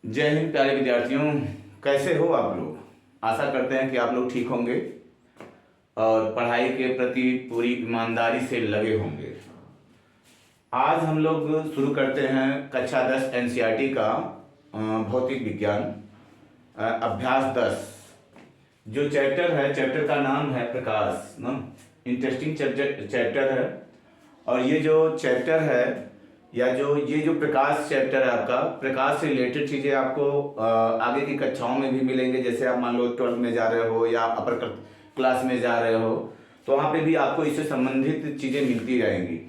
जय हिंद प्यारे विद्यार्थियों। कैसे हो आप लोग? आशा करते हैं कि आप लोग ठीक होंगे और पढ़ाई के प्रति पूरी ईमानदारी से लगे होंगे। आज हम लोग शुरू करते हैं कक्षा 10 एनसीईआरटी का भौतिक विज्ञान अभ्यास 10। जो चैप्टर है, चैप्टर का नाम है प्रकाश ना। इंटरेस्टिंग चैप्टर है। और ये जो चैप्टर है या ये जो प्रकाश चैप्टर है आपका, प्रकाश से रिलेटेड चीज़ें आपको आगे की कक्षाओं में भी मिलेंगे। जैसे आप मान लो 12th में जा रहे हो या अपर क्लास में जा रहे हो तो वहाँ पे भी आपको इससे संबंधित चीज़ें मिलती रहेंगी।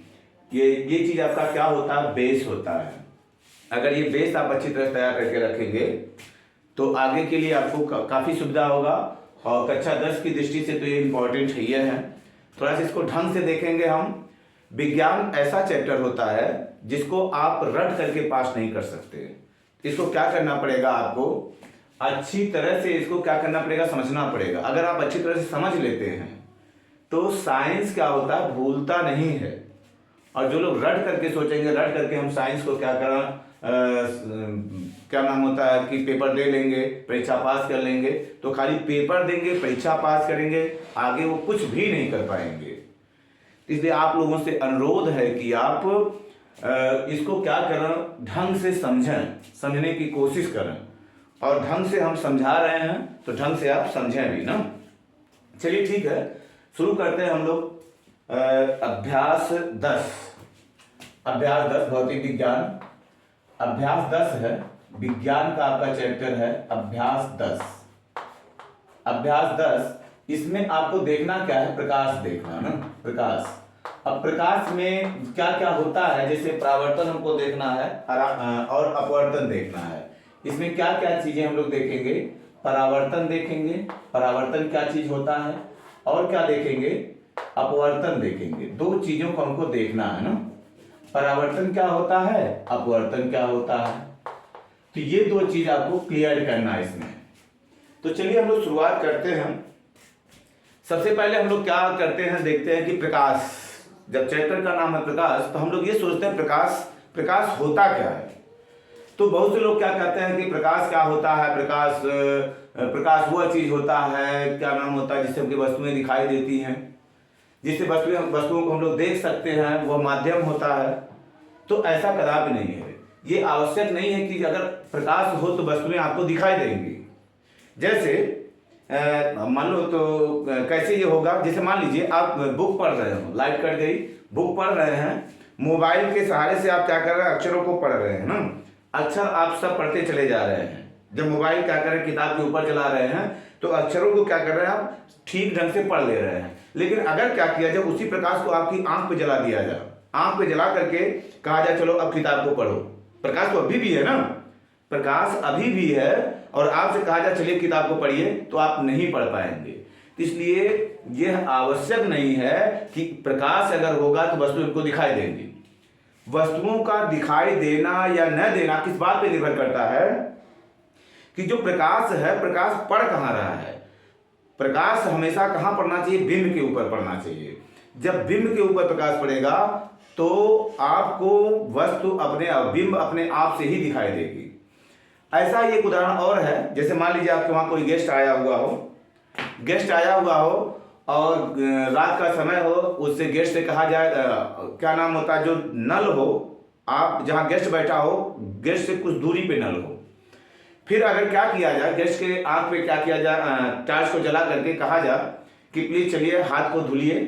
ये चीज़ आपका क्या होता है, बेस होता है। अगर ये बेस आप अच्छी तरह तैयार करके रखेंगे तो आगे के लिए आपको काफ़ी सुविधा होगा। और कक्षा 10 की दृष्टि से तो ये इम्पोर्टेंट है। थोड़ा सा इसको ढंग से देखेंगे हम। विज्ञान ऐसा चैप्टर होता है जिसको आप रट करके पास नहीं कर सकते। इसको क्या करना पड़ेगा, आपको अच्छी तरह से इसको क्या करना पड़ेगा, समझना पड़ेगा। अगर आप अच्छी तरह से समझ लेते हैं तो साइंस क्या होता है, भूलता नहीं है। और जो लोग रट करके सोचेंगे, रट करके हम साइंस को क्या करें, क्या नाम होता है कि पेपर दे लेंगे, परीक्षा पास कर लेंगे, तो खाली पेपर देंगे, परीक्षा पास करेंगे, आगे वो कुछ भी नहीं कर पाएंगे। इसलिए आप लोगों से अनुरोध है कि आप इसको क्या करें, ढंग से समझें, समझने की कोशिश करें। और ढंग से हम समझा रहे हैं तो ढंग से आप समझें भी ना। चलिए ठीक है, शुरू करते हैं हम लोग अभ्यास 10। अभ्यास 10 भौतिक विज्ञान अभ्यास 10 है। विज्ञान का आपका चैप्टर है अभ्यास 10। अभ्यास 10 इसमें आपको देखना क्या है, प्रकाश देखना ना, प्रकाश। अब प्रकाश में क्या क्या होता है, जैसे परावर्तन हमको देखना है और अपवर्तन देखना है। इसमें क्या क्या चीजें हम लोग देखेंगे, परावर्तन देखेंगे, परावर्तन क्या चीज होता है, और क्या देखेंगे, अपवर्तन देखेंगे। दो चीजों को हमको देखना है ना, परावर्तन क्या होता है, अपवर्तन क्या होता है। तो ये दो चीज आपको क्लियर करना है इसमें। तो चलिए हम लोग शुरुआत करते हैं। सबसे पहले हम लोग क्या करते हैं, देखते हैं कि प्रकाश, जब चैप्टर का नाम है प्रकाश तो हम लोग ये सोचते हैं प्रकाश होता क्या है। तो बहुत से लोग क्या कहते हैं कि प्रकाश क्या होता है, प्रकाश वह चीज होता है, क्या नाम होता है, जिससे हमकी वस्तुएं दिखाई देती हैं, जिससे वस्तुओं को हम लोग देख सकते हैं, वह माध्यम होता है। तो ऐसा कदापि नहीं है। ये आवश्यक नहीं है कि अगर प्रकाश हो तो वस्तुएं आपको दिखाई देंगी। जैसे मान लो तो कैसे ये होगा, जैसे मान लीजिए आप बुक पढ़ रहे हो, लाइट कट गई, बुक पढ़ रहे हैं, मोबाइल के सहारे से आप क्या कर रहे हैं, अक्षरों को पढ़ रहे हैं ना। अक्षर आप सब पढ़ते चले जा रहे हैं। जब मोबाइल क्या कर रहे हैं, किताब के ऊपर चला रहे हैं तो अक्षरों को क्या कर रहे हैं, आप ठीक ढंग से पढ़ ले रहे हैं। लेकिन अगर क्या किया जाए, उसी प्रकाश को आपकी आंख पे जला दिया जाए, आंख पे जला करके कहा जाए चलो अब किताब को पढ़ो, प्रकाश तो अभी भी है ना, प्रकाश अभी भी है, और आपसे कहा जाए चलिए किताब को पढ़िए, तो आप नहीं पढ़ पाएंगे। इसलिए यह आवश्यक नहीं है कि प्रकाश अगर होगा तो वस्तु इनको दिखाई देंगी। वस्तुओं का दिखाई देना या न देना किस बात पे निर्भर करता है कि जो प्रकाश है, प्रकाश पड़ कहाँ रहा है। प्रकाश हमेशा कहाँ पड़ना चाहिए, बिंब के ऊपर पड़ना चाहिए। जब बिंब के ऊपर प्रकाश पड़ेगा तो आपको वस्तु बिंब अपने आप से ही दिखाई देगी। ऐसा ही एक उदाहरण और है, जैसे मान लीजिए आपके वहाँ कोई गेस्ट आया हुआ हो और रात का समय हो, उससे गेस्ट से कहा जाए क्या नाम होता है, जो नल हो, आप जहाँ गेस्ट बैठा हो, गेस्ट से कुछ दूरी पे नल हो। फिर अगर क्या किया जाए, गेस्ट के आंख पे क्या किया जाए, टार्च को जला करके कहा जाए कि प्लीज चलिए हाथ को धुलिए,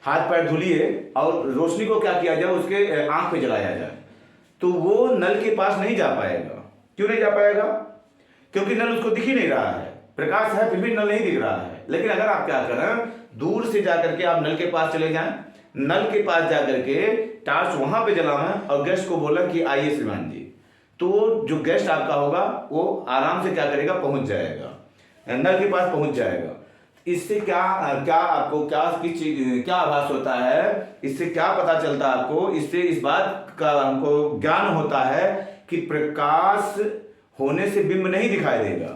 हाथ पैर धुलिए, और रोशनी को क्या किया जाए, उसके आंख पे जलाया जाए, तो वो नल के पास नहीं जा पाएगा। क्यों नहीं जा पाएगा? क्योंकि नल उसको दिख ही नहीं रहा है, प्रकाश है फिर भी नल नहीं दिख रहा है। लेकिन अगर आप क्या करें, दूर से जाकर के आप नल के पास चले जाएं, नल के पास जाकर के टार्च वहां पे जलाएं और गेस्ट को बोलें कि आइए श्रीमान जी, तो जो गेस्ट आपका होगा वो आराम से क्या करेगा, पहुंच जाएगा, नल के पास पहुंच जाएगा। इससे क्या आपको क्या आभास होता है, इससे क्या पता चलता है आपको, इससे इस बात का हमको ज्ञान होता है कि प्रकाश होने से बिंब नहीं दिखाई देगा।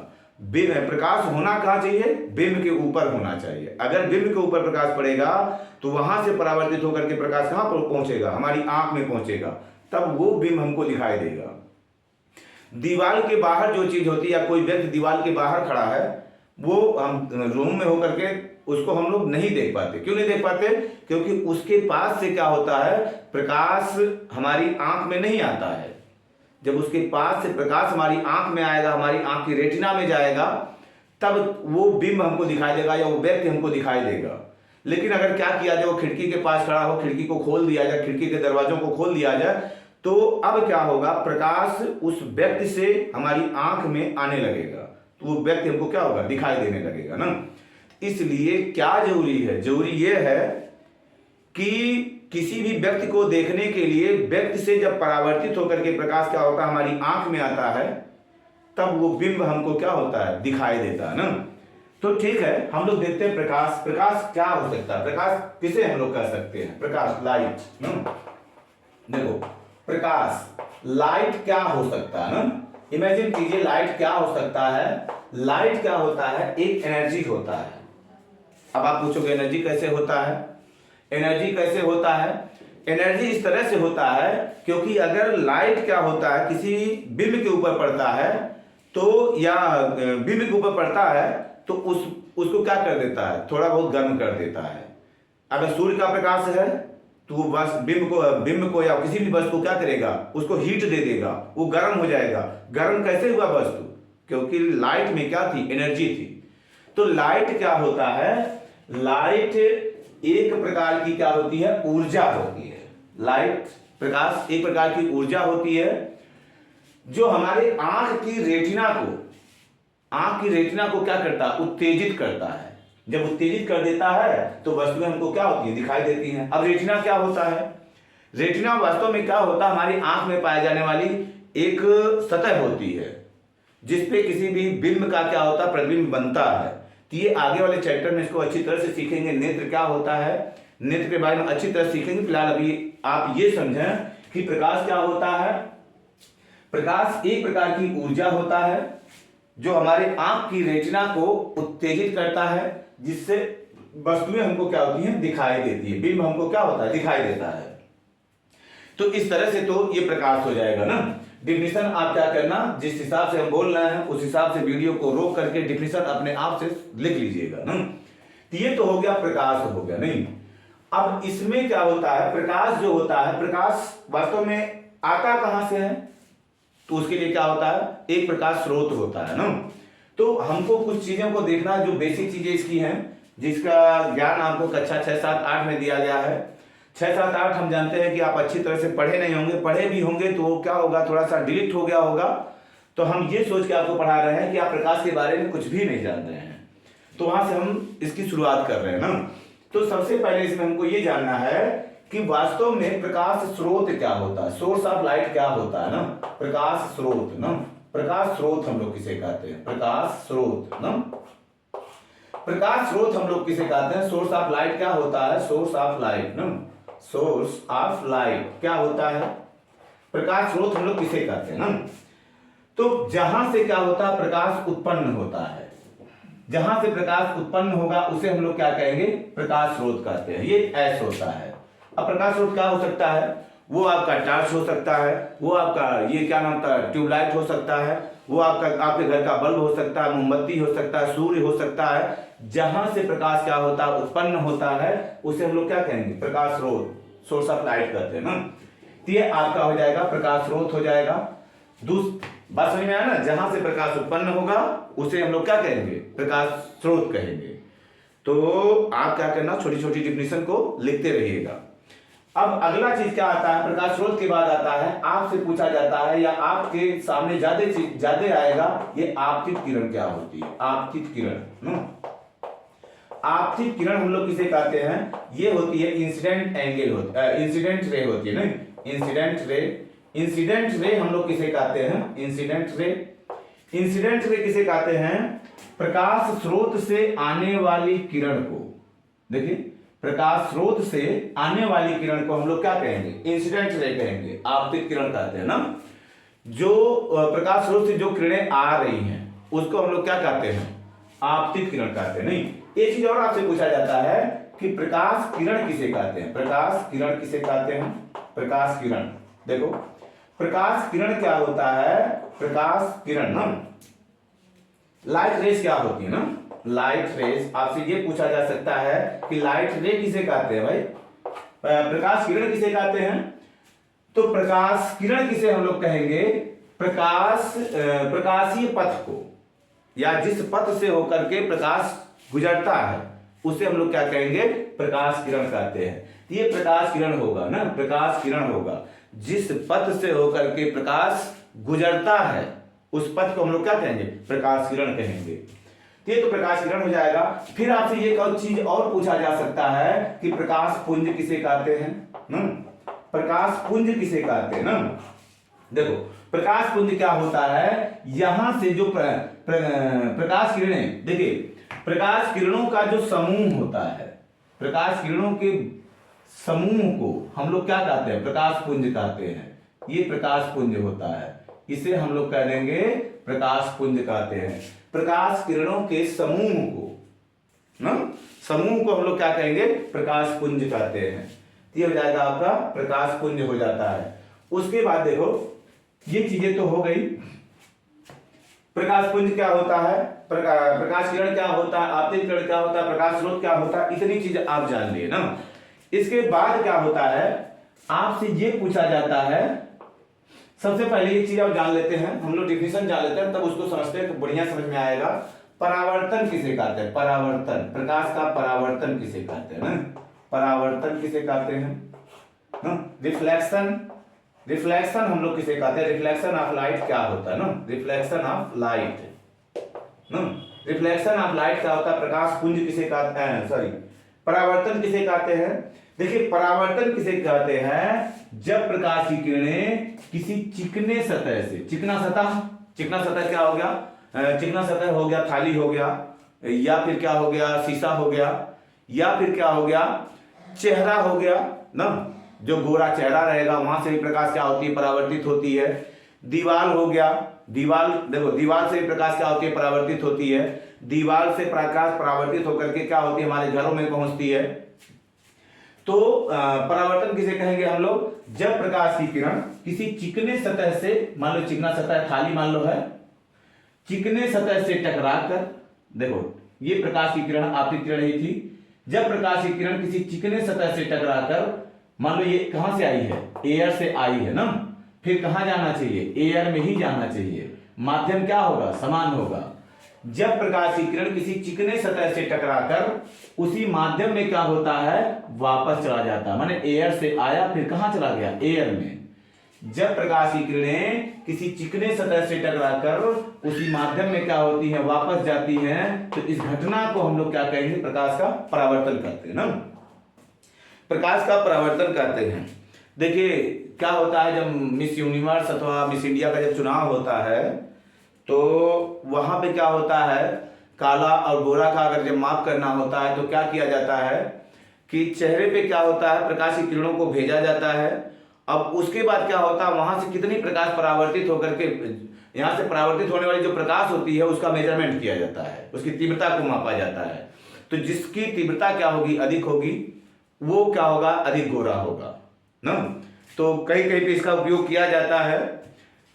प्रकाश होना कहाँ चाहिए, बिंब के ऊपर होना चाहिए। अगर बिंब के ऊपर प्रकाश पड़ेगा तो वहां से परावर्तित होकर के प्रकाश कहाँ पहुंचेगा, हमारी आंख में पहुंचेगा, तब वो बिंब हमको दिखाई देगा। दीवार के बाहर जो चीज होती है, या कोई व्यक्ति दीवार के बाहर खड़ा है, वो हम रूम में होकर के उसको हम लोग नहीं देख पाते। क्यों नहीं देख पाते? क्योंकि उसके पास से क्या होता है, प्रकाश हमारी आंख में नहीं आता है। जब उसके पास से प्रकाश हमारी आंख में आएगा, हमारी आंख की रेटिना में जाएगा, तब वो बिंब हमको दिखाई देगा या वो व्यक्ति हमको दिखाई देगा। लेकिन अगर क्या किया जाए, वो खिड़की के पास खड़ा हो, खिड़की को खोल दिया जाए, खिड़की के दरवाजों को खोल दिया जाए, तो अब क्या होगा, प्रकाश उस व्यक्ति से हमारी आंख में आने लगेगा, तो वो व्यक्ति हमको क्या होगा, दिखाई देने लगेगा ना। इसलिए क्या जरूरी है? जरूरी यह है कि किसी भी व्यक्ति को देखने के लिए व्यक्ति से जब परावर्तित होकर के प्रकाश क्या होता है, हमारी आंख में आता है, तब वो बिंब हमको क्या होता है, दिखाई देता है ना। तो ठीक है, हम लोग देखते हैं प्रकाश। प्रकाश क्या हो सकता है? प्रकाश किसे हम लोग कह सकते हैं? प्रकाश, लाइट ना। देखो, प्रकाश, लाइट क्या हो सकता है ना। इमेजिन कीजिए, लाइट क्या हो सकता है? लाइट क्या होता है? एक एनर्जी होता है। अब आप पूछोगे एनर्जी कैसे होता है? एनर्जी कैसे होता है? एनर्जी इस तरह से होता है, क्योंकि अगर लाइट क्या होता है, किसी बिंब के ऊपर पड़ता है, तो या बिंब के ऊपर पड़ता है, तो उसको क्या कर देता है, थोड़ा बहुत गर्म कर देता है। अगर सूर्य का प्रकाश है तो वो बस बिंब को या किसी भी वस्तु को क्या करेगा, उसको हीट दे देगा, वो गर्म हो जाएगा। गर्म कैसे हुआ वस्तु? क्योंकि लाइट में क्या थी, एनर्जी थी। तो लाइट क्या होता है? लाइट एक प्रकार की क्या होती है, ऊर्जा होती है। लाइट, प्रकाश एक प्रकार की ऊर्जा होती है जो हमारे आंख की रेटिना को क्या करता है, उत्तेजित करता है। जब उत्तेजित कर देता है तो वस्तुएं हमको क्या होती है, दिखाई देती हैं। अब रेटिना क्या होता है? रेटिना वास्तव में क्या होता है, हमारी आंख में पाई जाने वाली एक सतह होती है जिसपे किसी भी बिंब का क्या होता है, प्रतिबिंब बनता है। तो ये आगे वाले चैप्टर में इसको अच्छी तरह से सीखेंगे। नेत्र क्या होता है, नेत्र के बारे में अच्छी तरह सीखेंगे। फिलहाल अभी आप ये समझें कि प्रकाश क्या होता है। प्रकाश एक प्रकार की ऊर्जा होता है जो हमारे आंख की रेटिना को उत्तेजित करता है, जिससे वस्तुएं हमको क्या होती हैं, दिखाई देती है। बिंब हमको क्या होता है, दिखाई देता है। तो इस तरह से तो ये प्रकाश हो जाएगा ना। डिफिनीशन आप क्या करना, जिस हिसाब से हम बोल रहे हैं उस हिसाब से वीडियो को रोक करके डिफिनीशन अपने आप से लिख लीजिएगा ना। तो ये तो हो गया, प्रकाश हो गया नहीं। अब इसमें क्या होता है, प्रकाश जो होता है, प्रकाश वास्तव में आता कहां से है? तो उसके लिए क्या होता है, एक प्रकाश स्रोत होता है ना। तो हमको कुछ चीजों को देखना, जो बेसिक चीजें इसकी हैं, जिसका ज्ञान आपको कक्षा 6, 7, 8 में दिया गया है। 6, 7, 8 हम जानते हैं कि आप अच्छी तरह से पढ़े नहीं होंगे, पढ़े भी होंगे तो क्या होगा, थोड़ा सा डिलीट हो गया होगा। तो हम ये सोच के आपको पढ़ा रहे हैं कि आप प्रकाश के बारे में कुछ भी नहीं जान रहे हैं, तो वहां से हम इसकी शुरुआत कर रहे हैं ना। तो सबसे पहले इसमें हमको ये जानना है कि वास्तव में प्रकाश स्रोत क्या होता है, सोर्स ऑफ लाइट क्या होता है ना। प्रकाश स्रोत ना, प्रकाश स्रोत हम लोग किसे कहते हैं, प्रकाश स्रोत ना। प्रकाश स्रोत हम लोग किसे कहते हैं, सोर्स ऑफ लाइट क्या होता है, सोर्स ऑफ लाइट ना। सोर्स ऑफ लाइट क्या होता है, प्रकाश स्रोत हम लोग किसे कहते हैं ना। तो जहां से क्या होता है, प्रकाश उत्पन्न होता है, जहां से प्रकाश उत्पन्न होगा उसे हम लोग क्या कहेंगे, प्रकाश स्रोत कहते हैं। ये ऐस होता है। अब प्रकाश स्रोत क्या हो सकता है, वो आपका टॉर्च हो सकता है, वो आपका ये क्या नाम था, ट्यूबलाइट हो सकता है, वो आपके घर का बल्ब हो सकता है, मोमबत्ती हो सकता है, सूर्य हो सकता है। जहां से प्रकाश क्या होता है, उत्पन्न होता है, उसे हम लोग क्या कहेंगे, प्रकाश स्रोत, सोर्स ऑफ लाइट कहते हैं ना। तो ये आपका हो जाएगा, प्रकाश स्रोत हो जाएगा। बात समझ में आया ना, जहां से प्रकाश उत्पन्न होगा उसे हम लोग क्या कहेंगे, प्रकाश स्रोत कहेंगे। तो आप क्या करना, छोटी छोटी डिफिनीशन को लिखते रहिएगा। अब अगला चीज क्या आता है, प्रकाश स्रोत के बाद आता है, आपसे पूछा जाता है या आपके सामने ज्यादा आएगा, ये आपतित किरण क्या होती है, आपतित किरण। आपतित किरण हम लोग किसे कहते हैं, ये होती है इंसिडेंट इंसिडेंट रे होती है ना, इंसिडेंट रे। इंसिडेंट रे हम लोग किसे कहते हैं, इंसिडेंट रे। इंसिडेंट रे किसे कहते हैं, प्रकाश स्रोत से आने वाली किरण को, देखिए प्रकाश स्रोत से आने वाली किरण को हम लोग क्या कहेंगे, इंसिडेंट रे कहेंगे, आपतित किरण कहते हैं ना। जो प्रकाश स्रोत से जो किरणें आ रही हैं उसको हम लोग क्या कहते हैं, आपतित किरण कहते हैं। नहीं, एक चीज और आपसे पूछा जाता है कि प्रकाश किरण किसे कहते हैं, प्रकाश किरण किसे कहते हैं, प्रकाश किरण। देखो प्रकाश किरण क्या होता है, प्रकाश किरण ना, लाइट रेस क्या होती है ना, लाइट रेस। आपसे ये पूछा जा सकता है कि लाइट रे किसे कहते हैं भाई, प्रकाश किरण किसे कहते हैं। तो प्रकाश किरण किसे हम लोग कहेंगे, प्रकाशीय पथ को, या जिस पथ से होकर के प्रकाश गुजरता है उसे हम लोग क्या कहेंगे, प्रकाश किरण कहते हैं। ये प्रकाश किरण होगा ना, प्रकाश किरण होगा जिस पथ से होकर के प्रकाश गुजरता है, उस पथ को हम लोग क्या कहेंगे, प्रकाश किरण कहेंगे। ये तो प्रकाश किरण हो जाएगा। फिर आपसे ये एक चीज और पूछा जा सकता है कि प्रकाश पुंज किसे कहते हैं ना, प्रकाश पुंज किसे कहते हैं ना। देखो प्रकाश पुंज क्या होता है, यहां से जो प्रकाश किरणें, देखिए प्रकाश किरणों का जो समूह होता है, प्रकाश किरणों के समूह को हम लोग क्या कहते हैं, प्रकाश पुंज कहते हैं। ये प्रकाश पुंज होता है, इसे हम लोग कह देंगे प्रकाश पुंज कहते हैं। प्रकाश किरणों के समूह को ना, समूह को हम लोग क्या कहेंगे, प्रकाश पुंज कहते हैं। ये हो जाएगा आपका प्रकाश पुंज हो जाता है। उसके बाद देखो ये चीजें तो हो गई, प्रकाश पुंज क्या होता है, प्रकाश किरण क्या होता है, आपतित किरण क्या होता है, प्रकाश स्रोत क्या होता है, इतनी चीजें आप जान लिए ना। इसके बाद क्या होता है, आपसे ये पूछा जाता है, सबसे पहले ये चीज आप जान लेते हैं, हम लोग डिफिनेशन जान लेते हैं, तब उसको समझते हैं तो बढ़िया समझ में आएगा। परावर्तन किसे कहते हैं, परावर्तन, प्रकाश का परावर्तन किसे कहते हैं ना, परावर्तन किसे कहते हैं। रिफ्लेक्शन, रिफ्लेक्शन हम लोग किसे कहते हैं, रिफ्लेक्शन ऑफ लाइट क्या होता है ना, रिफ्लेक्शन ऑफ लाइट ना, रिफ्लेक्शन ऑफ लाइट क्या होता है, प्रकाश पुंज किसे कहते हैं, सॉरी परावर्तन किसे कहते हैं। देखिए परावर्तन किसे कहते हैं, जब प्रकाश की किरणें किसी चिकने सतह से, चिकना सतह, चिकना सतह क्या हो गया, चिकना सतह हो गया थाली हो गया, या फिर क्या हो गया शीशा हो गया, या फिर क्या हो गया चेहरा हो गया ना, जो गोरा चेहरा रहेगा वहां से भी प्रकाश क्या होती है, परावर्तित होती है। दीवार हो गया, दीवार देखो दीवार से भी प्रकाश क्या होती है, परावर्तित होती है। दीवार से प्रकाश परावर्तित होकर के क्या होती है, हमारे घरों में पहुंचती है। तो परावर्तन किसे कहेंगे हम लोग, जब प्रकाश की किरण किसी चिकने सतह से, मान लो चिकना सतह थाली मान लो है, चिकने सतह से टकराकर, देखो ये प्रकाश की किरण आपतित किरण ही थी, जब प्रकाश की किरण किसी चिकने सतह से टकराकर, मान लो ये कहां से आई है, एयर से आई है ना, फिर कहां जाना चाहिए, एयर में ही जाना चाहिए, माध्यम क्या होगा, समान होगा। जब प्रकाश की किरण किसी चिकने सतह से टकराकर उसी माध्यम में क्या होता है, वापस चला जाता है, माने एयर से आया फिर कहां चला गया, एयर में। जब प्रकाश की किरणें किसी चिकने सतह से टकराकर उसी माध्यम में क्या होती है, वापस जाती हैं, तो इस घटना को हम लोग क्या कहेंगे, प्रकाश का परावर्तन कहते हैं ना, प्रकाश का परावर्तन कहते हैं। देखिए क्या होता है, जब मिस यूनिवर्स अथवा मिस इंडिया का जब चुनाव होता है तो वहां पे क्या होता है, काला और गोरा का अगर जब माप करना होता है तो क्या किया जाता है कि चेहरे पे क्या होता है, प्रकाश की किरणों को भेजा जाता है। अब उसके बाद क्या होता है, वहां से कितनी प्रकाश परावर्तित होकर के, यहां से परावर्तित होने वाली जो प्रकाश होती है उसका मेजरमेंट किया जाता है, उसकी तीव्रता को मापा जाता है। तो जिसकी तीव्रता क्या होगी, अधिक होगी, वो क्या होगा, अधिक गोरा होगा ना। तो कहीं कहीं पे इसका उपयोग किया जाता है,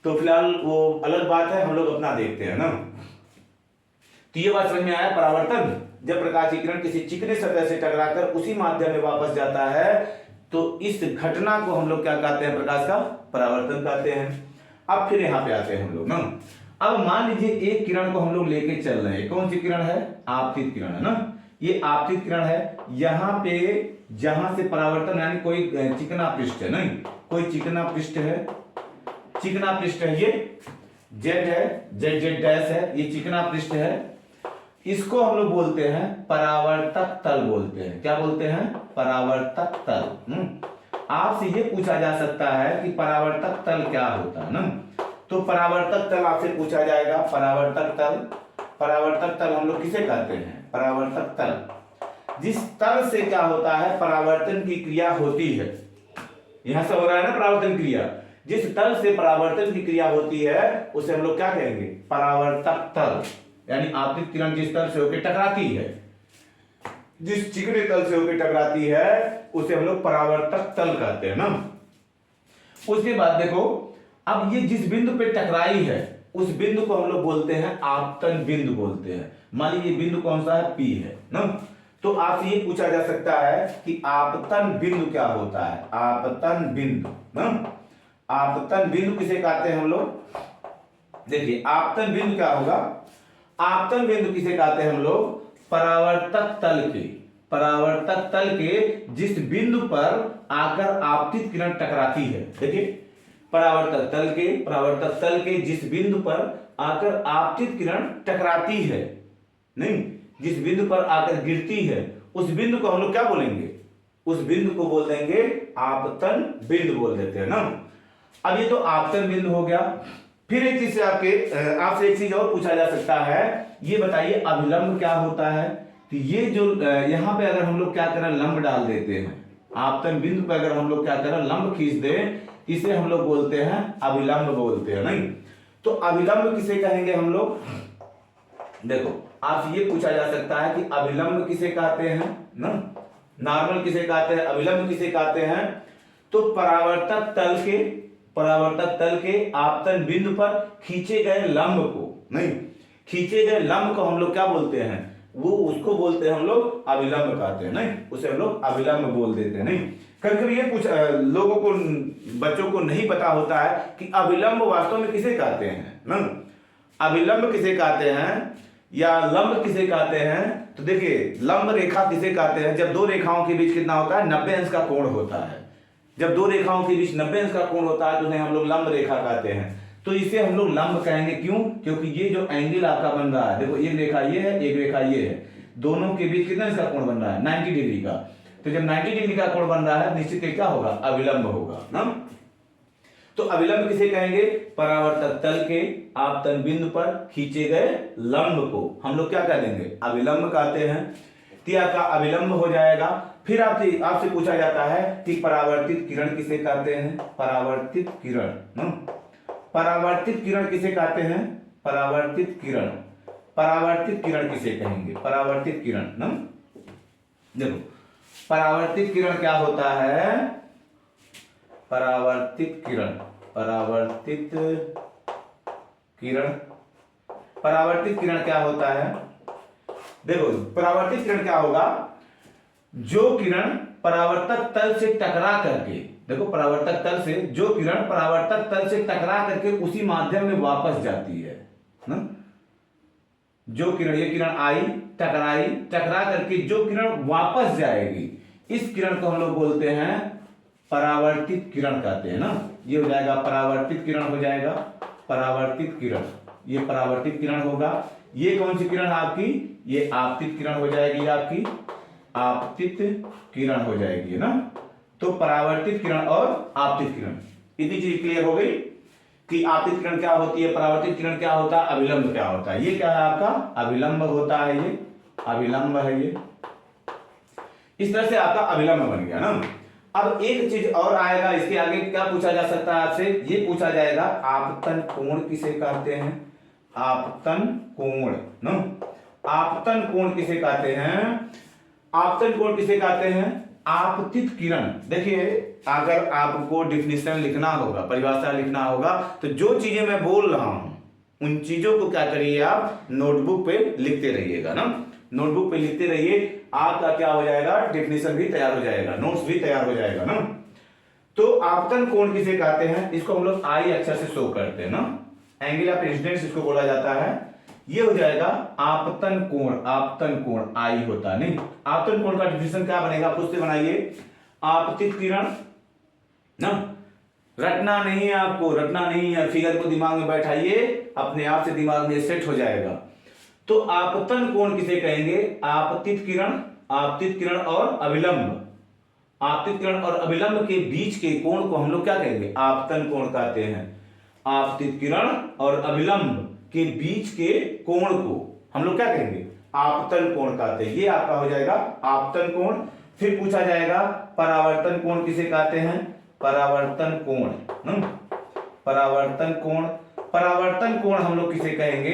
तो फिलहाल वो अलग बात है, हम लोग अपना देखते हैं ना। तो ये बात समझ में आया, परावर्तन जब प्रकाश की किरण किसी चिकने सतह से टकराकर उसी माध्यम में वापस जाता है, तो इस घटना को हम लोग क्या कहते हैं, प्रकाश का परावर्तन कहते हैं। अब फिर यहाँ पे आते हैं हम लोग ना। अब मान लीजिए एक किरण को हम लोग लेके चल रहे हैं, कौन सी किरण है, आपतित किरण है ना, ये आपतित किरण है। यहाँ पे जहां से परावर्तन यानी कोई चिकना पृष्ठ है, नहीं कोई चिकना पृष्ठ है, चिकना पृष्ठ है, ये जेड है, जेड जेड डैश है, ये चिकना पृष्ठ है, इसको हम लोग बोलते हैं परावर्तक तल बोलते हैं। क्या बोलते हैं, परावर्तक तल। आपसे ये पूछा जा सकता है कि परावर्तक तल क्या होता है ना, तो परावर्तक तल आपसे पूछा जाएगा, परावर्तक तल। परावर्तक तल हम लोग किसे कहते हैं, परावर्तक तल जिस तल से क्या होता है, परावर्तन की क्रिया होती है। यहां से हो रहा है ना परावर्तन क्रिया, जिस तल से परावर्तन की क्रिया होती है उसे हम लोग क्या कहेंगे, परावर्तक तल। यानी आपतित किरण जिस तल से होकर टकराती है, जिस चिकने तल से होकर टकराती है, उसे हम लोग परावर्तक तल कहते हैं ना। उसके बाद देखो अब ये जिस बिंदु पे टकराई है उस बिंदु को हम लोग बोलते हैं आपतन बिंदु बोलते हैं। मान लीजिए बिंदु कौन सा है, P है ना। तो आपसे ये पूछा जा सकता है कि आपतन बिंदु क्या होता है, आपतन बिंदु ना। आपतन बिंदु किसे कहते हैं हम लोग, देखिए आपतन बिंदु क्या होगा, आपतन बिंदु किसे कहते हैं हम लोग, परावर्तक तल के, परावर्तक तल के जिस बिंदु पर आकर आपतित किरण टकराती है। देखिए परावर्तक तल के, परावर्तक तल के जिस बिंदु पर आकर आपतित किरण टकराती है, नहीं जिस बिंदु पर आकर गिरती है, उस बिंदु को हम लोग क्या बोलेंगे, उस बिंदु को बोल देंगे आपतन बिंदु बोल देते हैं ना। अब ये तो आपतन बिंदु हो गया। फिर एक चीज से आपसे एक चीज और पूछा जा सकता है, ये बताइए अभिलंब क्या होता है। तो ये जो यहाँ पे अगर हम लोग क्या करें, लंब डाल देते हैं, आपतन बिंदु पर अगर हम लोग क्या करें, लंब खींच दें, इसे हम लोग बोलते हैं अभिलंब बोलते हैं, नहीं। तो अभिलंब किसे कहेंगे हम लोग, देखो आपसे ये पूछा जा सकता है कि अभिलंब किसे कहते हैं ना, नॉर्मल किसे कहते हैं, अभिलंब किसे कहते हैं। तो परावर्तक तल के, परावर्तक तल के आपतन बिंदु पर खींचे गए लंब को, नहीं खींचे गए लंब को हम लोग क्या बोलते हैं, वो उसको बोलते हैं हम लोग अभिलंब कहते हैं, नहीं उसे हम लोग अभिलंब बोल देते हैं, नहीं। कभी कभी ये कुछ लोगों को, बच्चों को नहीं पता होता है कि अभिलंब वास्तव में किसे कहते हैं ना, अभिलंब किसे कहते हैं या लंब किसे कहते हैं। तो देखिए लंब रेखा किसे कहते हैं, जब दो रेखाओं के बीच कितना होता है, 90 अंश का कोण होता है। जब दो रेखाओं के बीच 90 अंश का कोण होता है तो उन्हें हम लोग लंब रेखा कहते हैं। तो इसे हम लोग लंब कहेंगे, क्यों, क्योंकि ये जो एंगल आपका बन रहा है, देखो एक रेखा ये है, एक रेखा ये है, दोनों के बीच कितना इसका कोण बन रहा है, 90 डिग्री का। तो जब 90 डिग्री का कोण बन रहा है, निश्चित ही क्या होगा, अभिलंब होगा ना। तो अभिलंब किसे कहेंगे, परावर्तक तल के आपतन बिंदु पर खींचे गए लंब को हम लोग क्या कह देंगे, अभिलंब कहते हैं। तो आपका अभिलंब हो जाएगा। फिर आपसे पूछा जाता है कि परावर्तित किरण किसे कहते हैं, परावर्तित किरण ना, परावर्तित किरण किसे कहते हैं, परावर्तित किरण, परावर्तित किरण किसे कहेंगे, परावर्तित किरण ना। देखो परावर्तित किरण क्या होता है, परावर्तित किरण, परावर्तित किरण, परावर्तित किरण क्या होता है, देखो परावर्तित किरण क्या होगा, जो किरण परावर्तक तल से टकरा करके, देखो परावर्तक तल से जो किरण परावर्तक तल से टकरा करके उसी माध्यम में वापस जाती है ना। जो किरण, ये किरण आई, टकराई, टकरा करके जो किरण वापस जाएगी, इस किरण को हम लोग बोलते हैं परावर्तित किरण कहते हैं ना। ये हो जाएगा परावर्तित किरण हो जाएगा, परावर्तित किरण, ये परावर्तित किरण होगा। ये कौन सी किरण है आपकी, ये आपतित किरण हो जाएगी, आपकी आपतित किरण हो जाएगी ना। तो परावर्तित किरण और आपतित किरण, इतनी चीज क्लियर हो गई कि आपतित किरण क्या होती है, परावर्तित किरण क्या होता है, अभिलंब क्या होता है। ये क्या है आपका अभिलंब होता है, ये अभिलंब है ये। इस तरह से आपका अभिलंब बन गया ना। अब एक चीज और आएगा, इसके आगे क्या पूछा जा सकता है आपसे, ये पूछा जाएगा आपतन कोण किसे कहते हैं, आपतन कोण ना, आपतन कोण किसे कहते हैं, आपतन कोण किसे कहते हैं, आपतित किरण। देखिए अगर आपको डिफिनेशन लिखना होगा, परिभाषा लिखना होगा, तो जो चीजें मैं बोल रहा हूं उन चीजों को क्या करिए, आप नोटबुक पे लिखते रहिएगा ना, नोटबुक पे लिखते रहिए, आपका क्या हो जाएगा, डेफिनेशन भी तैयार हो जाएगा, नोट्स भी तैयार हो जाएगा ना। तो आपतन कोण किसे कहते हैं, इसको हम लोग आई अक्षर से शो करते हैं ना, एंगल ऑफ इंसिडेंस इसको बोला जाता है। ये हो जाएगा आपतन कोण, आपतन कोण आई होता है, नहीं आपतन कोण का डेफिनेशन क्या बनेगा, खुद से बनाइए, आपतित किरण ना, रटना नहीं है आपको, रटना नहीं है, फिगर को दिमाग में बैठाइए, अपने आप से दिमाग में सेट हो जाएगा। तो आपतन कोण किसे कहेंगे, आपतित किरण, आपतित किरण और अभिलंब, आपतित किरण और अभिलंब के बीच के कोण को हम लोग क्या कहेंगे, आपतन कोण कहते हैं। आपतित किरण और अभिलंब के बीच के कोण को हम लोग क्या कहेंगे, आपतन कोण कहते हैं। ये आपका हो जाएगा आपतन कोण। फिर पूछा जाएगा परावर्तन कोण किसे कहते हैं, परावर्तन कोण, परावर्तन कोण, परावर्तन कोण हम लोग किसे कहेंगे,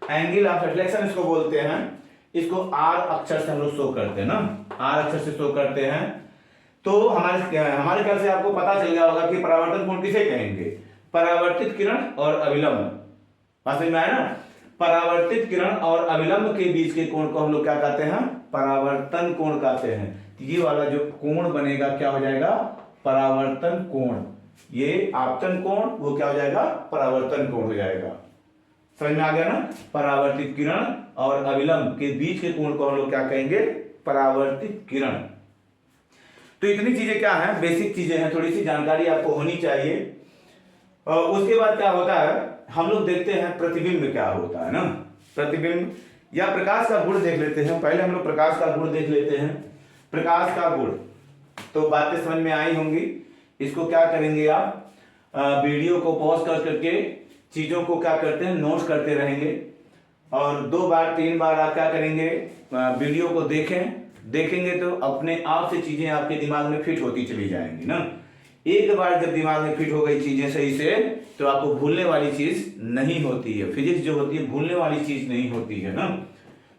एंगल ऑफ रिफ्लेक्शन इसको बोलते हैं। इसको आर अक्षर से हम लोग शो करते हैं ना, आर अक्षर से शो करते हैं। तो हमारे ख्याल से आपको पता चल गया होगा कि परावर्तन कोण किसे कहेंगे, परावर्तित किरण और अविलंब, बात समझ में आया ना। परावर्तित किरण और अविलंब के बीच के कोण को हम लोग क्या कहते हैं, परावर्तन कोण कहते हैं। ये वाला जो कोण बनेगा क्या हो जाएगा, परावर्तन कोण। ये आपतन कोण, वो क्या हो जाएगा, परावर्तन कोण हो जाएगा। समझ में आ गया ना। परावर्तित किरण और अविलंब के बीच के कोण को हम लोग क्या कहेंगे, परावर्तित किरण। तो इतनी चीजें क्या है, बेसिक चीजें हैं, थोड़ी सी जानकारी आपको होनी चाहिए। उसके बाद क्या होता है, हम लोग देखते हैं प्रतिबिंब क्या होता है ना। प्रतिबिंब या प्रकाश का गुण देख लेते हैं। पहले हम लोग प्रकाश का गुण देख लेते हैं। प्रकाश का गुण, तो बातें समझ में आई होंगी। इसको क्या करेंगे आप, वीडियो को पॉज कर करके चीजों को क्या करते हैं, नोट्स करते रहेंगे। और 2 बार 3 बार आप क्या करेंगे, वीडियो को देखेंगे तो अपने आप से चीजें आपके दिमाग में फिट होती चली जाएंगी ना। एक बार जब दिमाग में फिट हो गई चीजें सही से, तो आपको भूलने वाली चीज नहीं होती है। फिजिक्स जो होती है भूलने वाली चीज नहीं होती है ना।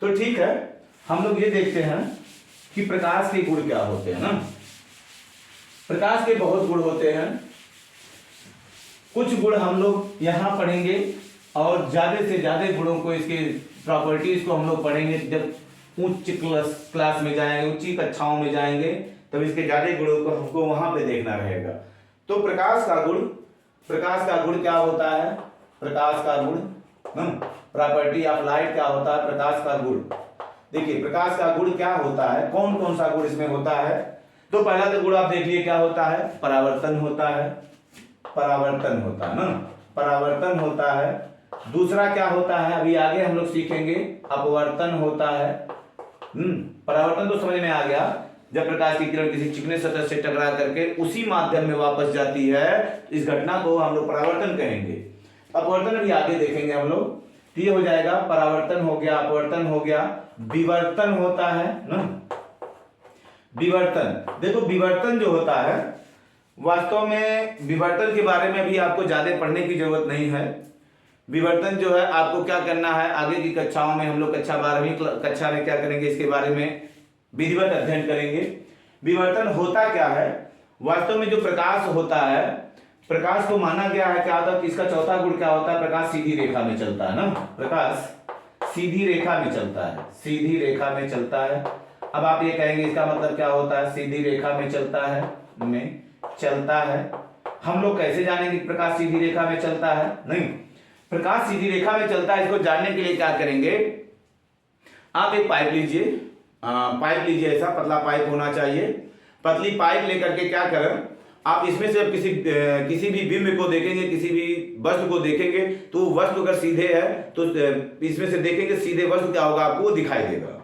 तो ठीक है, हम लोग ये देखते हैं कि प्रकाश के गुण क्या होते हैं ना। प्रकाश के बहुत गुण होते हैं। कुछ गुण हम लोग यहाँ पढ़ेंगे और ज्यादा से ज्यादा गुणों को, इसके प्रॉपर्टीज को हम लोग पढ़ेंगे जब उच्च क्लास में जाएंगे, उच्च कक्षाओं में जाएंगे, तब इसके ज्यादा गुणों को हमको वहां पे देखना रहेगा। तो प्रकाश का गुण क्या होता है, प्रकाश का गुण, प्रॉपर्टी ऑफ लाइट क्या होता है, प्रकाश का गुण। देखिए प्रकाश का गुण क्या होता है, कौन कौन सा गुण इसमें होता है। तो पहला तो गुण आप देख लिए क्या होता है, परावर्तन होता है, परावर्तन होता है ना, परावर्तन होता है। दूसरा क्या होता है, अभी आगे हम लोग सीखेंगे, अपवर्तन होता है। परावर्तन तो समझ में आ गया, जब प्रकाश की किरण किसी चिकने सतह से टकरा करके उसी माध्यम में वापस जाती है, इस घटना को हम लोग परावर्तन कहेंगे। अपवर्तन भी आगे देखेंगे हम लोग। ये हो जाएगा, परावर्तन हो गया, अपवर्तन हो गया। विवर्तन होता है ना, विवर्तन। देखो विवर्तन जो होता है, वास्तव में विवर्तन के बारे में अभी आपको ज्यादा पढ़ने की जरूरत नहीं है। विवर्तन जो है आपको क्या करना है, आगे की कक्षाओं में हम लोग कक्षा 12वीं कक्षा में क्या करेंगे, इसके बारे में विधिवत अध्ययन करेंगे। विवर्तन होता क्या है, वास्तव में जो प्रकाश होता है, प्रकाश को माना गया है क्या होता है, इसका चौथा गुण क्या होता है, प्रकाश सीधी रेखा में चलता है ना। प्रकाश सीधी रेखा में चलता है, सीधी रेखा में चलता है। अब आप ये कहेंगे इसका मतलब क्या होता है, सीधी रेखा में चलता है। हम लोग कैसे जानेंगे प्रकाश सीधी रेखा में चलता है, नहीं, प्रकाश सीधी रेखा में चलता है, इसको जानने के लिए क्या करेंगे, आप एक पाइप लीजिए, ऐसा पतला पाइप होना चाहिए। पतली पाइप लेकर के क्या करें, आप इसमें से किसी भी बिंब को देखेंगे, किसी भी वस्तु को देखेंगे, तो वस्तु अगर सीधे है तो इसमें से देखेंगे सीधे वस्तु क्या होगा, आपको दिखाई देगा।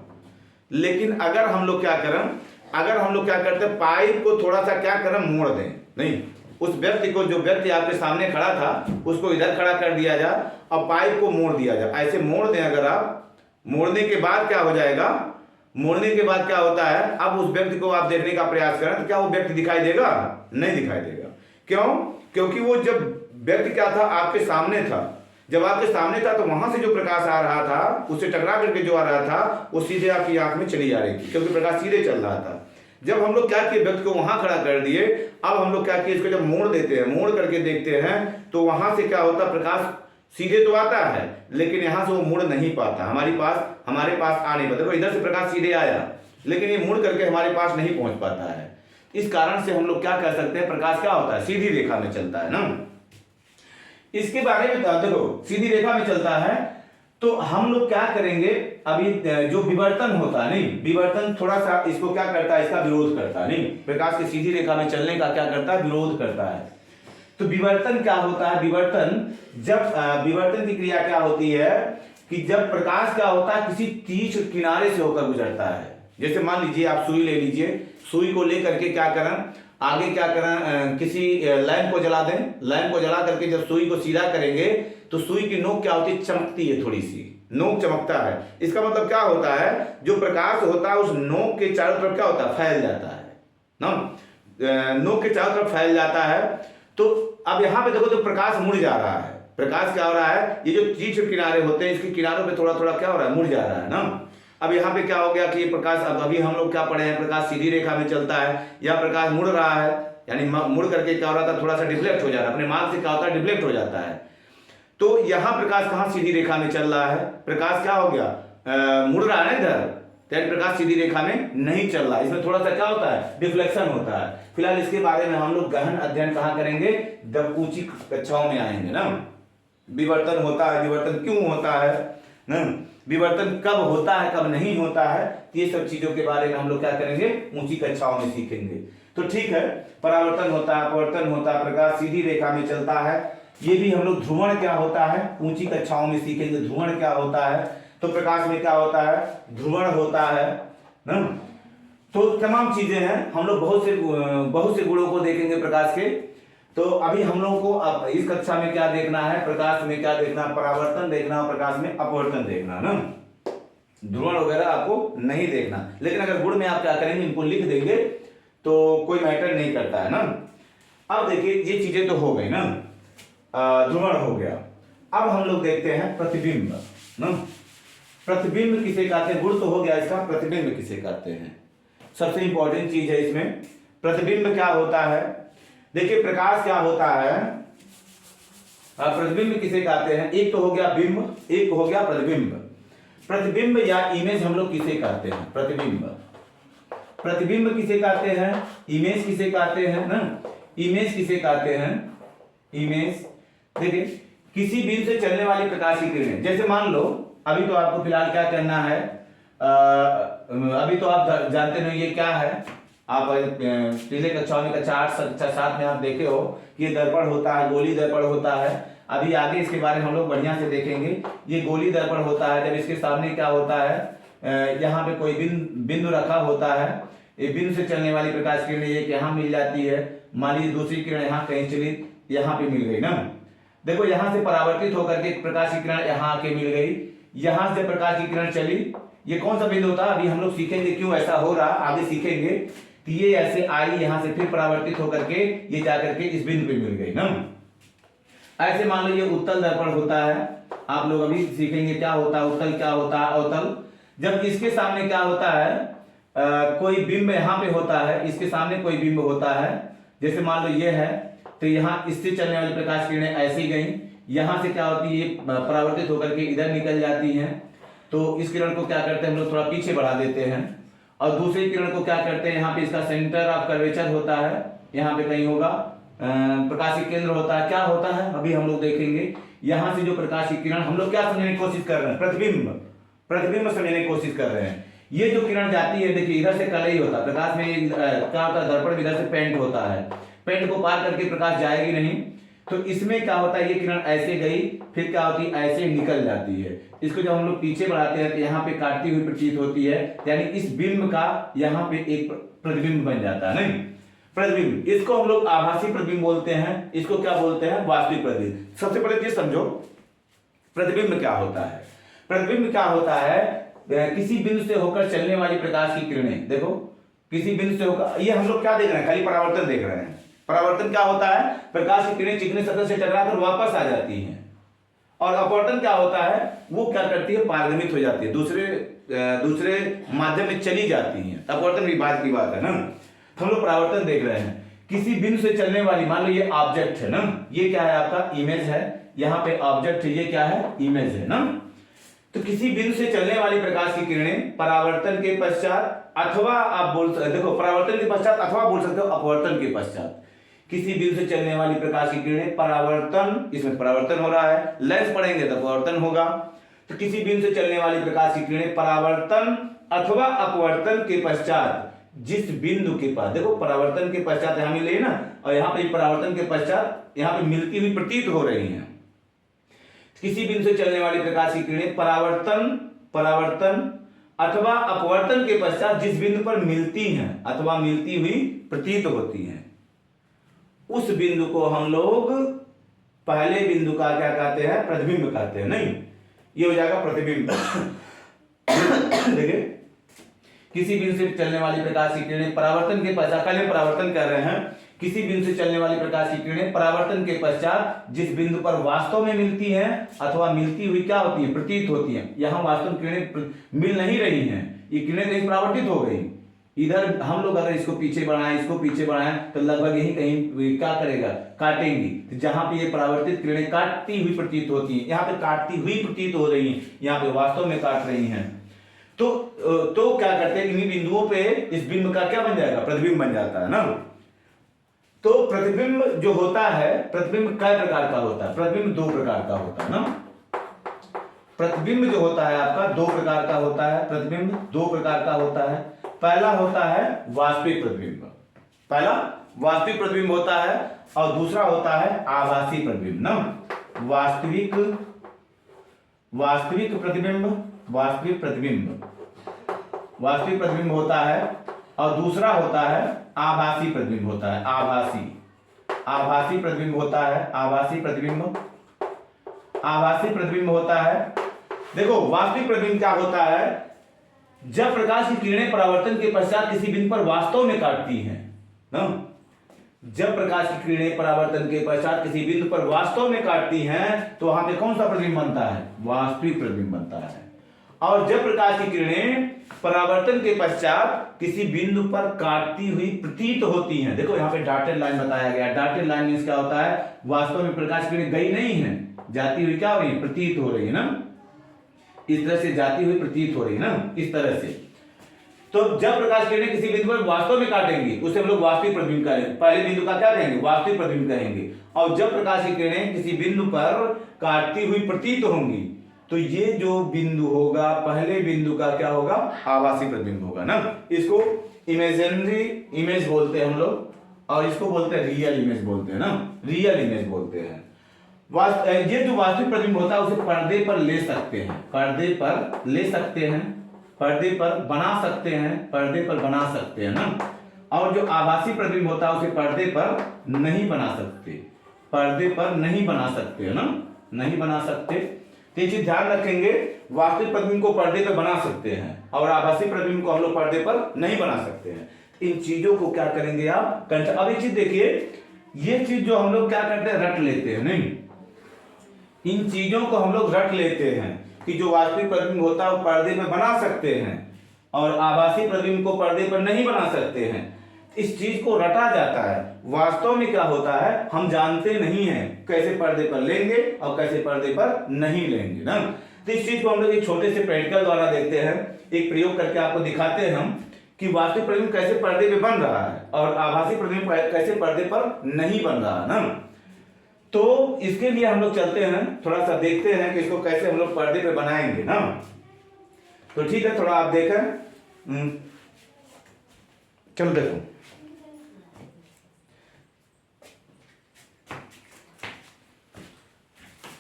लेकिन अगर हम लोग क्या करते हैं, पाइप को थोड़ा सा क्या करें, मोड़ दें, नहीं, उस व्यक्ति को, जो व्यक्ति आपके सामने खड़ा था उसको इधर खड़ा कर दिया जाए और पाइप को मोड़ दिया जाए, ऐसे मोड़ दें। अगर आप मोड़ने के बाद क्या हो जाएगा, मोड़ने के बाद क्या होता है, अब उस व्यक्ति को आप देखने का प्रयास करें तो क्या वो व्यक्ति दिखाई देगा, नहीं दिखाई देगा। क्यों, क्योंकि वो जब व्यक्ति क्या था, आपके सामने था, जब आपके सामने था तो वहां से जो प्रकाश आ रहा था, उससे टकरा करके जो आ रहा था, वो सीधे आपकी आंख में चली जा रही थी, क्योंकि प्रकाश सीधे चल रहा था। जब हम लोग क्या किए, व्यक्ति को वहां खड़ा कर दिए, अब हम लोग क्या किए, इसको जब मोड़ देते हैं, मोड़ करके देखते हैं, तो वहां से क्या होता है, प्रकाश सीधे तो आता है लेकिन यहां से वो मुड़ नहीं पाता, हमारे पास आ नहीं पाता। देखो इधर से प्रकाश सीधे आया लेकिन ये मुड़ करके हमारे पास नहीं पहुंच पाता है। इस कारण से हम लोग क्या कह सकते हैं, प्रकाश क्या होता है, सीधी रेखा में चलता है ना। इसके बारे में देखो, सीधी रेखा में चलता है, तो हम लोग क्या करेंगे, अभी जो विवर्तन होता है, नहीं, विवर्तन थोड़ा सा इसको क्या करता है, इसका विरोध करता है, नहीं, प्रकाश की सीधी रेखा में चलने का क्या करता है, विरोध करता है। तो विवर्तन क्या होता है, विवर्तन की क्रिया क्या होती है कि जब प्रकाश क्या होता है, किसी तीक्ष्ण किनारे से होकर गुजरता है। जैसे मान लीजिए आप सुई ले लीजिए, सुई को लेकर के क्या करें, आगे क्या करें, किसी लैंप को जला दें, लैंप को जला करके जब सुई को सीधा करेंगे तो सुई की नोक क्या होती है, चमकती है, थोड़ी सी नोक चमकता है। इसका मतलब क्या होता है, जो प्रकाश होता है उस नोक के चारों तरफ क्या होता है, फैल जाता है ना, नोक के चारों तरफ फैल जाता है। तो अब यहाँ पे देखो तो प्रकाश मुड़ जा रहा है, प्रकाश क्या हो रहा है, ये जो तीक्ष्ण किनारे होते हैं इसके किनारों पे थोड़ा थोड़ा क्या हो रहा है, मुड़ जा रहा है ना। अब यहाँ पे क्या हो गया कि ये प्रकाश, अब अभी हम लोग क्या पढ़े हैं, प्रकाश सीधी रेखा में चलता है या प्रकाश मुड़ रहा है, यानी मुड़ करके क्या हो रहा था, थोड़ा सा डिफ्लेक्ट हो जा रहा है, अपने मार्ग से क्या होता है, डिफ्लेक्ट हो जाता है। तो यहां प्रकाश कहां सीधी रेखा में चल रहा है, प्रकाश क्या हो गया, मुड़ रहा है इधर, तो प्रकाश सीधी रेखा में नहीं चल रहा है, इसमें थोड़ा सा क्या होता है, डिफ्लेक्शन होता है। फिलहाल इसके बारे में हम लोग गहन अध्ययन कहां करेंगे, जब ऊंची कक्षाओं में आएंगे ना। विवर्तन होता है, विवर्तन क्यों होता है ना, विवर्तन कब होता है कब नहीं होता है, ये सब चीजों के बारे में हम लोग क्या करेंगे, ऊंची कक्षाओं में सीखेंगे। तो ठीक है, परावर्तन होता है, अपवर्तन होता है, प्रकाश सीधी रेखा में चलता है, ये भी हम लोग ध्रुवण क्या होता है ऊंची कक्षाओं में सीखेंगे। ध्रुवण क्या होता है, तो प्रकाश में क्या होता है, ध्रुवण होता है ना। तो तमाम चीजें हैं, हम लोग बहुत से गुणों को देखेंगे प्रकाश के। तो अभी हम लोग को अब इस कक्षा में क्या देखना है, प्रकाश में क्या देखना, परावर्तन देखना, प्रकाश में अपवर्तन देखना ना। ध्रुवण वगैरह आपको नहीं देखना, लेकिन अगर गुण में आप क्या करेंगे, इनको लिख देंगे तो कोई मैटर नहीं करता है ना। अब देखिए ये चीजें तो हो गई ना, ध्रुवण हो गया। अब हम लोग देखते हैं प्रतिबिंब ना। प्रतिबिंब किसे कहते हैं, गुण तो हो गया इसका, प्रतिबिंब किसे कहते हैं, सबसे इंपॉर्टेंट चीज है इसमें। प्रतिबिंब क्या होता है, देखिए प्रकाश क्या होता है, प्रतिबिंब किसे कहते हैं, एक तो हो गया बिंब, एक हो गया प्रतिबिंब। प्रतिबिंब या इमेज हम लोग किसे कहते हैं, प्रतिबिंब। प्रतिबिंब किसे कहते हैं, इमेज किसे कहते हैं ना, इमेज किसे कहते हैं, इमेज। देखिए किसी बिंदु से चलने वाली प्रकाश की किरणें, जैसे मान लो अभी तो आपको फिलहाल क्या करना है, अभी तो आप जानते नहीं ये क्या है, आप पिछले कक्षाओं में कक्षा 8 कक्षा 7 में आप देखे हो कि ये दर्पण होता है, गोली दर्पण होता है। अभी आगे इसके बारे में हम लोग बढ़िया से देखेंगे। ये गोली दर्पण होता है, जब इसके सामने क्या होता है, यहाँ पे कोई बिंदु रखा होता है, ये बिंदु से चलने वाली प्रकाश किरण एक यहाँ मिल जाती है, मान लीजिए दूसरी किरण यहाँ कहीं चली, यहाँ पे मिल गई ना। देखो यहाँ से परावर्तित होकर के प्रकाश की किरण यहाँ आके मिल गई, यहाँ से प्रकाश की किरण चली, ये कौन सा बिंदु होता है, अभी हम लोग सीखेंगे क्यों ऐसा हो रहा, आगे सीखेंगे। तो ये ऐसे आई, यहाँ से फिर परावर्तित होकर के ये जाकर के इस बिंदु पे मिल गई ना। ऐसे मान लो ये उत्तल दर्पण होता है, आप लोग अभी सीखेंगे क्या होता है उत्तल, क्या होता है अवतल। जब इसके सामने क्या होता है, कोई बिंब यहाँ पे होता है, इसके सामने कोई बिंब होता है, जैसे मान लो ये है, तो यहाँ इससे चलने वाली प्रकाश किरणें ऐसी गई, यहाँ से क्या होती है, ये परावर्तित होकर के इधर निकल जाती हैं। तो इस किरण को क्या करते हैं हम लोग, थोड़ा पीछे बढ़ा देते हैं, और दूसरी किरण को क्या करते हैं, यहाँ पे इसका सेंटर ऑफ कर्वेचर होता है, यहाँ पे कहीं होगा, प्रकाशिक केंद्र होता है, क्या होता है अभी हम लोग देखेंगे। यहाँ से जो प्रकाशिक किरण, हम लोग क्या समझने की कोशिश कर रहे हैं, प्रतिबिंब, प्रतिबिंब समझने की कोशिश कर रहे हैं। ये जो किरण जाती है, देखिए इधर से कलई होता है, प्रकाश में क्या होता है, दर्पण में इधर से पेंट होता है, पेंट को पार करके प्रकाश जाएगी नहीं। तो इसमें क्या होता है, ये किरण ऐसे गई, फिर क्या होती है, ऐसे निकल जाती है। इसको जब हम लोग पीछे बढ़ाते हैं तो यहाँ पे काटती हुई प्रतीत होती है, यानी इस बिंब का यहाँ पे एक प्रतिबिंब बन जाता है, नहीं प्रतिबिंब। इसको हम लोग आभासी प्रतिबिंब बोलते हैं, इसको क्या बोलते हैं, वास्तविक प्रतिबिंब। सबसे पहले ये समझो प्रतिबिंब क्या होता है। प्रतिबिंब क्या होता है, किसी बिंदु से होकर चलने वाली प्रकाश की किरणें, देखो किसी बिंदु से होकर, ये हम लोग क्या देख रहे हैं, खाली परावर्तन देख रहे हैं। परावर्तन क्या होता है, प्रकाश की किरणें चिकनी सतह से टकराकर वापस आ जाती हैं। और अपवर्तन क्या होता है, वो क्या करती है, पारगमित हो जाती है, दूसरे माध्यम में चली जाती हैं। अपवर्तन विभाग की बात है ना। तो हम लोग परावर्तन देख रहे हैं, किसी बिंदु से चलने वाली, मान लो ये ऑब्जेक्ट है ना, ये क्या है आपका, इमेज है, यहाँ पे ऑब्जेक्ट है, ये क्या है, इमेज है ना। तो किसी बिंदु से चलने वाली प्रकाश की किरणें परावर्तन के पश्चात, अथवा आप बोल सकते, देखो परावर्तन के पश्चात अथवा बोल सकते हो अपवर्तन के पश्चात, किसी बिंदु से चलने वाली प्रकाश की किरणें परावर्तन, इसमें परावर्तन हो रहा है, लेंस पढ़ेंगे तो अपवर्तन होगा। तो किसी बिंदु से चलने वाली प्रकाश की किरणें परावर्तन अथवा अपवर्तन के पश्चात जिस बिंदु के पास, देखो परावर्तन के पश्चात यहां मिले ना, और यहाँ पे परावर्तन के पश्चात यहाँ पे मिलती हुई प्रतीत हो रही हैं। किसी बिंदु से चलने वाली प्रकाश की किरणें परावर्तन अथवा अपवर्तन के पश्चात जिस बिंदु पर मिलती हैं अथवा मिलती हुई प्रतीत होती हैं, उस बिंदु को हम लोग पहले बिंदु का क्या कहते हैं, प्रतिबिंब कहते हैं। नहीं, ये हो जाएगा प्रतिबिंब। देखिए किसी बिंदु से चलने वाली प्रकाश की किरणें परावर्तन के पश्चात, पहले परावर्तन कर रहे हैं, किसी बिंदु से चलने वाली प्रकाश की किरणें परावर्तन के पश्चात जिस बिंदु पर वास्तव में मिलती हैं अथवा मिलती हुई क्या होती है, प्रतीत होती हैं। यहां वास्तव में किरणें मिल नहीं रही हैं, ये किरणें कहीं परावर्तित हो गई, इधर हम लोग अगर इसको पीछे बढ़ाएं, इसको पीछे बढ़ाएं, तो लगभग यही कहीं क्या करेगा, काटेंगी। तो जहां पे ये परावर्तित किरणें काटती हुई प्रतीत होती हैं, यहाँ पे काटती हुई प्रतीत हो रही हैं, यहाँ पे वास्तव में काट रही हैं। तो क्या करते हैं, इन्हीं बिंदुओं पे इस बिंब का क्या बन जाएगा, प्रतिबिंब बन जाता है ना। तो प्रतिबिंब जो होता है, प्रतिबिंब कई प्रकार का होता है, प्रतिबिंब दो प्रकार का होता है ना। प्रतिबिंब जो होता है आपका दो प्रकार का होता है, प्रतिबिंब दो प्रकार का होता है। पहला होता है वास्तविक प्रतिबिंब, पहला वास्तविक प्रतिबिंब होता है, और दूसरा होता है आभासी प्रतिबिंब ना। वास्तविक प्रतिबिंब, वास्तविक प्रतिबिंब होता है, और दूसरा होता है आभासी प्रतिबिंब होता है। आभासी प्रतिबिंब होता है, आभासी प्रतिबिंब होता है। देखो वास्तविक प्रतिबिंब क्या होता है, जब प्रकाश की किरणें परावर्तन के पश्चात किसी बिंदु पर वास्तव में काटती हैं ना, जब प्रकाश की किरणें परावर्तन के पश्चात किसी बिंदु पर वास्तव में काटती हैं, तो वहां पे कौन सा प्रतिबिंब बनता है, वास्तविक प्रतिबिंब बनता है। और जब प्रकाश की किरणें परावर्तन के पश्चात किसी बिंदु पर काटती हुई प्रतीत होती हैं, देखो यहाँ पे डॉटेड लाइन बताया गया, डॉटेड लाइन मींस क्या होता है, वास्तव में प्रकाश की किरणें गई नहीं है, जाती हुई क्या हो रही है, प्रतीत हो रही है ना, इस तरह से जाती हुई प्रतीत हो रही है ना, इस तरह से। तो जब प्रकाश किरणें किसी बिंदु पर वास्तव में काटेंगी, उसे हम लोग वास्तविक प्रतिबिंब कहेंगे, पहले बिंदु का क्या कहेंगे, वास्तविक प्रतिबिंब कहेंगे। और जब प्रकाश की किरणें किसी बिंदु पर काटती हुई प्रतीत होंगी, तो ये जो बिंदु होगा, पहले बिंदु का क्या होगा, आभासी प्रतिबिंब होगा ना। इसको इमेजिनरी इमेज बोलते हैं हम लोग, और इसको बोलते हैं रियल इमेज बोलते हैं ना, रियल इमेज बोलते हैं। ये जो वास्तविक प्रतिबिंब होता है, उसे पर्दे पर ले सकते हैं, पर्दे पर ले सकते हैं, पर्दे पर बना सकते हैं, पर्दे पर बना सकते हैं ना। और जो आभासी प्रतिबिंब होता है, उसे पर्दे पर नहीं बना सकते, पर्दे पर नहीं बना सकते है ना, नहीं बना सकते। तो ये चीज ध्यान रखेंगे, वास्तविक प्रतिबिंब को पर्दे पर बना सकते हैं, और आभासी प्रतिबिंब को हम लोग पर्दे पर नहीं बना सकते हैं। इन चीजों को क्या करेंगे आप, अब ये चीज देखिए, ये चीज जो हम लोग क्या करते हैं, रट लेते हैं, नहीं, इन चीजों को हम लोग रट लेते हैं कि जो वास्तविक प्रतिबिंब होता है वो पर्दे पर बना सकते हैं, और आभासी प्रतिबिंब को पर्दे पर नहीं बना सकते हैं। इस चीज को रटा जाता है, वास्तव में क्या होता है हम जानते नहीं हैं, कैसे पर्दे पर लेंगे और कैसे पर्दे पर नहीं लेंगे ना। तो इस चीज को हम लोग एक छोटे से प्रैक्टिकल द्वारा देखते हैं, एक प्रयोग करके आपको दिखाते हैं हम कि वास्तविक प्रतिबिंब कैसे पर्दे पे बन रहा है और आभासी प्रतिबिंब कैसे पर्दे पर नहीं बन रहा है ना। तो इसके लिए हम लोग चलते हैं, थोड़ा सा देखते हैं कि इसको कैसे हम लोग पर्दे पे बनाएंगे ना। तो ठीक है, थोड़ा आप देखें, चलो देखो,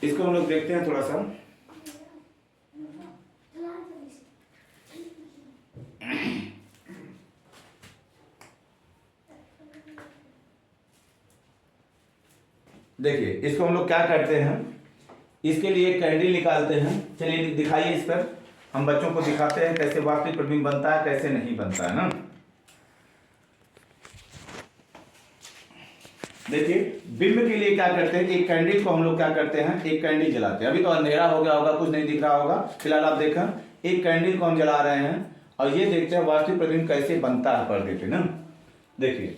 इसको हम लोग देखते हैं थोड़ा सा। देखिए इसको हम लोग क्या करते हैं, इसके लिए कैंडल निकालते हैं। चलिए दिखाइए, इस पर हम बच्चों को दिखाते हैं कैसे वास्तविक प्रतिबिंब बनता है, कैसे नहीं बनता है ना। देखिए बिंब के लिए क्या करते हैं, एक कैंडल को हम लोग क्या करते हैं, एक कैंडल जलाते हैं। अभी तो अंधेरा हो गया होगा, कुछ नहीं दिख रहा होगा, फिलहाल आप देखा, एक कैंडल को हम जला रहे हैं और ये देखते हैं वास्तविक प्रतिबिंब कैसे बनता है पर्दे पे ना। देखिए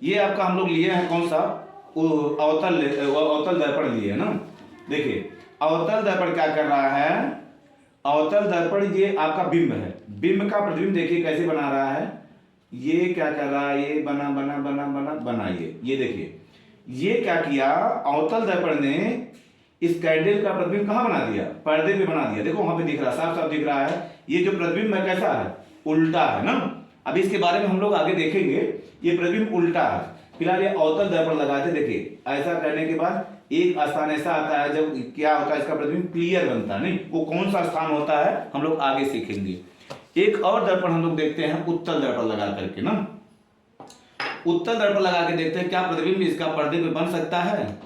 ये आपका हम लोग लिए हैं कौन सा, अवतल दर्पण लिए ना। देखिए अवतल दर्पण क्या कर रहा है, अवतल दर्पण ये आपका बिंब है, बिंब का प्रतिबिंब देखिए कैसे बना रहा है, ये क्या कर रहा है, ये बना बना बना बना बनाइए। ये देखिए ये क्या किया, अवतल दर्पण ने इस कैंडल का प्रतिबिंब कहाँ बना दिया, पर्दे पे बना दिया। देखो वहां पे दिख रहा है, साफ साफ दिख रहा है। ये जो प्रतिबिंब है कैसा है, उल्टा है ना। अभी इसके बारे में हम लोग आगे देखेंगे, ये प्रतिबिंब उल्टा है। फिलहाल ये अवतल दर्पण लगाते, देखिए ऐसा करने के बाद एक स्थान ऐसा आता है जब क्या होता है, इसका प्रतिबिंब क्लियर बनता है। नहीं, वो कौन सा स्थान होता है हम लोग आगे सीखेंगे। एक और दर्पण हम लोग देखते हैं, उत्तल दर्पण लगा करके ना, उत्तल दर्पण लगा के देखते हैं क्या प्रतिबिंब इसका पर्दे पे बन सकता है।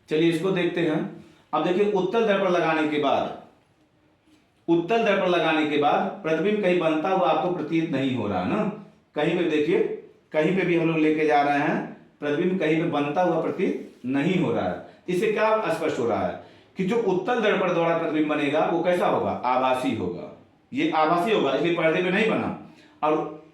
चलिए इसको देखते हैं। अब देखिए उत्तल दर्पण लगाने के बाद, उत्तल दर्पण लगाने के बाद प्रतिबिंब कहीं बनता हुआ आपको प्रतीत नहीं हो रहा ना। कहीं पे देखिए, कहीं पे भी हम लोग लेके जा रहे हैं, प्रतिबिंब कहीं पे बनता हुआ प्रतीत नहीं हो रहा है। इससे क्या स्पष्ट हो रहा है कि जो उत्तल दर्पण द्वारा प्रतिबिंब बनेगा वो कैसा होगा, आभासी होगा। ये आभासी होगा, इसलिए पर्दे पे नहीं बना। और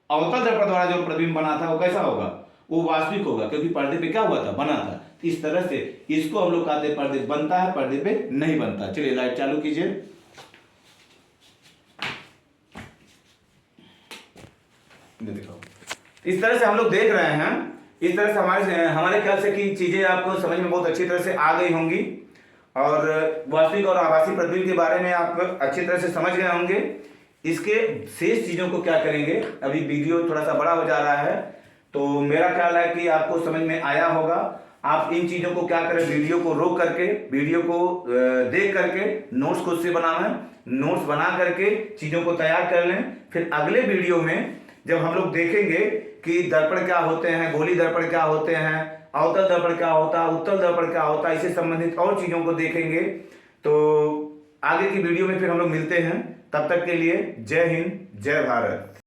अवतल दर्पण द्वारा जो प्रतिबिंब बना था वो कैसा होगा, वो वास्तविक होगा, क्योंकि पर्दे पे क्या हुआ था, बना था। इस तरह से इसको हम लोग कहते हैं पर्दे बनता है, पर्दे पे नहीं बनता। चलिए लाइट चालू कीजिए। दिखाओ। इस तरह से हम लोग देख रहे हैं, इस तरह से हमारे ख्याल से कि चीजें आपको समझ में बहुत अच्छी तरह से आ गई होंगी और वास्तविक और आभासी प्रतिबिंब के बारे में आप अच्छी तरह से समझ गए होंगे। इसके शेष चीजों को क्या करेंगे, अभी वीडियो थोड़ा सा बड़ा हो जा रहा है, तो मेरा ख्याल है कि आपको समझ में आया होगा। आप इन चीजों को क्या करें, वीडियो को रोक करके, वीडियो को देख करके नोट्स खुद से बनाना है, नोट्स बना करके चीजों को तैयार कर लें। फिर अगले वीडियो में जब हम लोग देखेंगे कि दर्पण क्या होते हैं, गोली दर्पण क्या होते हैं, अवतल दर्पण क्या होता है, उत्तल दर्पण क्या होता है, इससे संबंधित और चीजों को देखेंगे। तो आगे की वीडियो में फिर हम लोग मिलते हैं। तब तक के लिए जय हिंद, जय भारत।